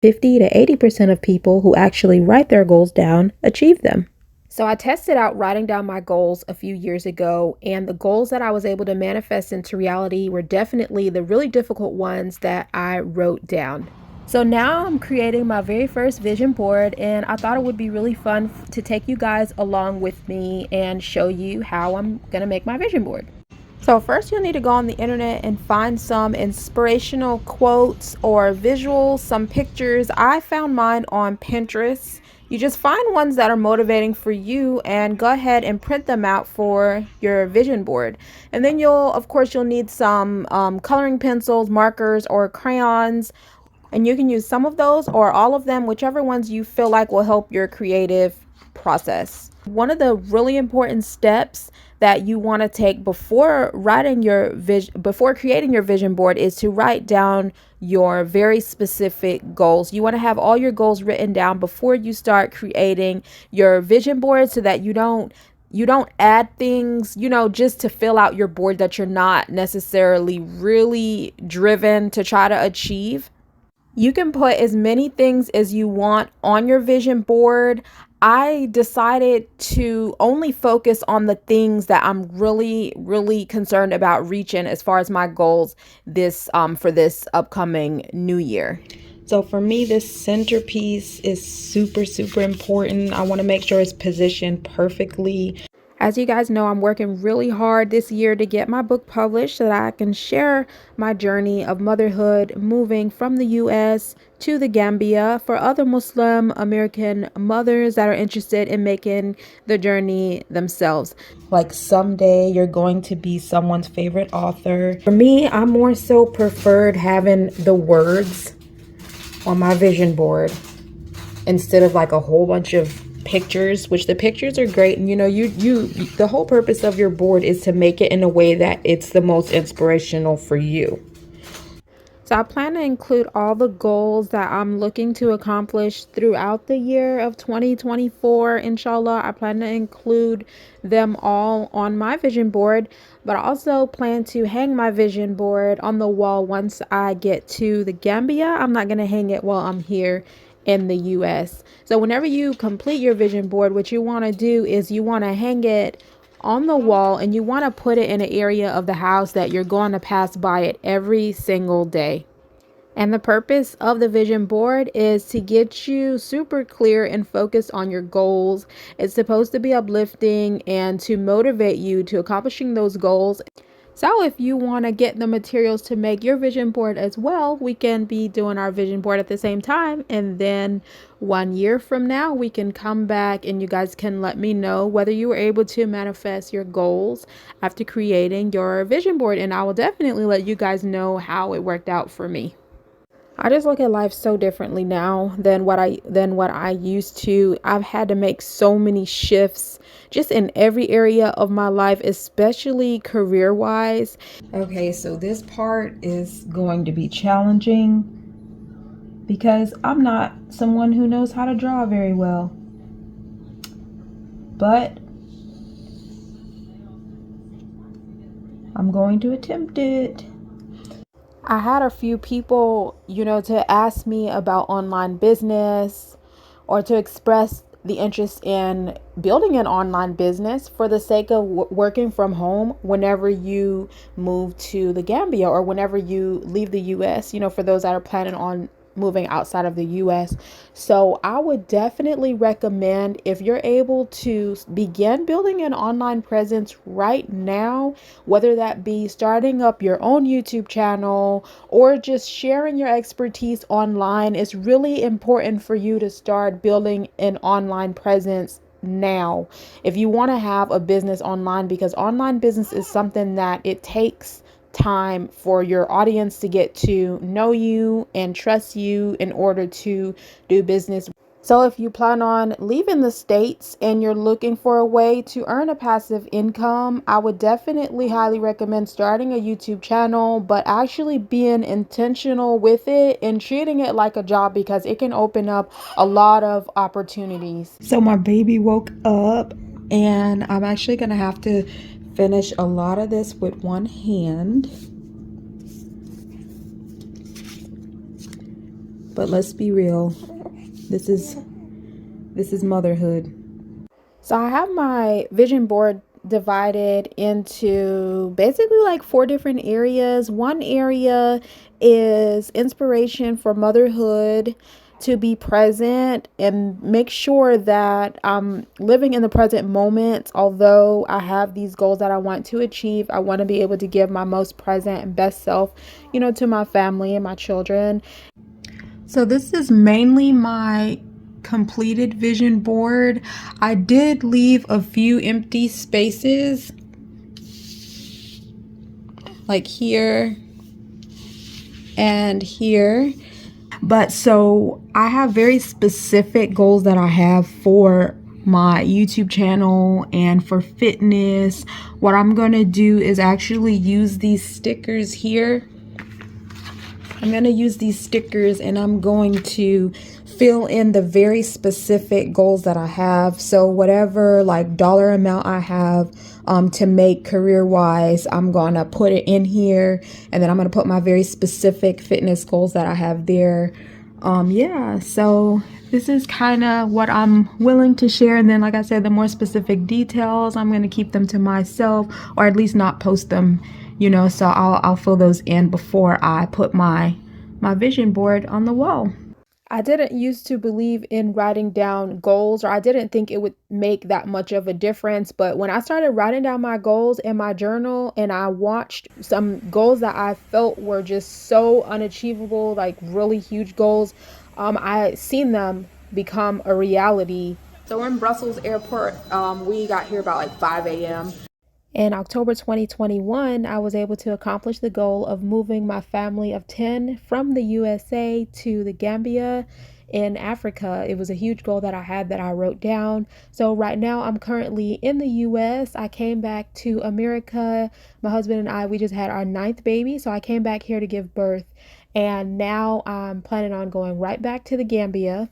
50 to 80% of people who actually write their goals down achieve them. So I tested out writing down my goals a few years ago, and the goals that I was able to manifest into reality were definitely the really difficult ones that I wrote down. So now I'm creating my very first vision board, and I thought it would be really fun to take you guys along with me and show you how I'm going to make my vision board. So first you'll need to go on the internet and find some inspirational quotes or visuals, some pictures. I found mine on Pinterest. You just find ones that are motivating for you and go ahead and print them out for your vision board. And then of course, you'll need some coloring pencils, markers, or crayons. And you can use some of those or all of them, whichever ones you feel like will help your creative process. One of the really important steps that you want to take before creating your vision board is to write down your very specific goals. You want to have all your goals written down before you start creating your vision board, so that you don't add things, just to fill out your board that you're not necessarily really driven to try to achieve. You can put as many things as you want on your vision board. I decided to only focus on the things that I'm really, really concerned about reaching as far as my goals for this upcoming new year. So for me, this centerpiece is super, super important. I want to make sure it's positioned perfectly. As you guys know, I'm working really hard this year to get my book published so that I can share my journey of motherhood, moving from the US to the Gambia, for other Muslim American mothers that are interested in making the journey themselves. Like someday you're going to be someone's favorite author. For me, I more so preferred having the words on my vision board instead of like a whole bunch of pictures, which the pictures are great. And the whole purpose of your board is to make it in a way that it's the most inspirational for you. So I plan to include all the goals that I'm looking to accomplish throughout the year of 2024. Inshallah, I plan to include them all on my vision board, but I also plan to hang my vision board on the wall once I get to the Gambia. I'm not going to hang it while I'm here in the US. So whenever you complete your vision board, what you want to do is you want to hang it on the wall, and you want to put it in an area of the house that you're going to pass by it every single day. And the purpose of the vision board is to get you super clear and focused on your goals. It's supposed to be uplifting and to motivate you to accomplishing those goals. So if you want to get the materials to make your vision board as well, we can be doing our vision board at the same time. And then 1 year from now, we can come back and you guys can let me know whether you were able to manifest your goals after creating your vision board. And I will definitely let you guys know how it worked out for me. I just look at life so differently now than what I used to. I've had to make so many shifts just in every area of my life, especially career-wise. Okay, so this part is going to be challenging because I'm not someone who knows how to draw very well. But I'm going to attempt it. I had a few people, to ask me about online business or to express the interest in building an online business for the sake of working from home whenever you move to the Gambia or whenever you leave the US, for those that are planning on moving outside of the US. So I would definitely recommend, if you're able to begin building an online presence right now, whether that be starting up your own YouTube channel or just sharing your expertise online, it's really important for you to start building an online presence now if you want to have a business online, because online business is something that it takes time for your audience to get to know you and trust you in order to do business. So if you plan on leaving the States and you're looking for a way to earn a passive income, I would definitely highly recommend starting a YouTube channel, but actually being intentional with it and treating it like a job, because it can open up a lot of opportunities. So my baby woke up and I'm actually going to have to finish a lot of this with one hand. but let's be real. This is motherhood. So I have my vision board divided into basically like 4 different areas. One area is inspiration for motherhood, to be present and make sure that I'm living in the present moment. Although I have these goals that I want to achieve, I want to be able to give my most present and best self, to my family and my children. So this is mainly my completed vision board. I did leave a few empty spaces, like here and here. But so I have very specific goals that I have for my YouTube channel and for fitness. What I'm going to do is actually use these stickers here. I'm going to use these stickers and I'm going to fill in the very specific goals that I have. So whatever like dollar amount I have to make career wise, I'm going to put it in here, and then I'm going to put my very specific fitness goals that I have there. Yeah, so this is kind of what I'm willing to share. And then, like I said, the more specific details, I'm going to keep them to myself, or at least not post them, so I'll fill those in before I put my vision board on the wall. I didn't used to believe in writing down goals, or I didn't think it would make that much of a difference. But when I started writing down my goals in my journal and I watched some goals that I felt were just so unachievable, like really huge goals, I seen them become a reality. So we're in Brussels airport. We got here about like 5 a.m. In October 2021, I was able to accomplish the goal of moving my family of 10 from the USA to the Gambia in Africa. It was a huge goal that I had that I wrote down. So right now I'm currently in the US. I came back to America. My husband and I, we just had our 9th baby. So I came back here to give birth. And now I'm planning on going right back to the Gambia.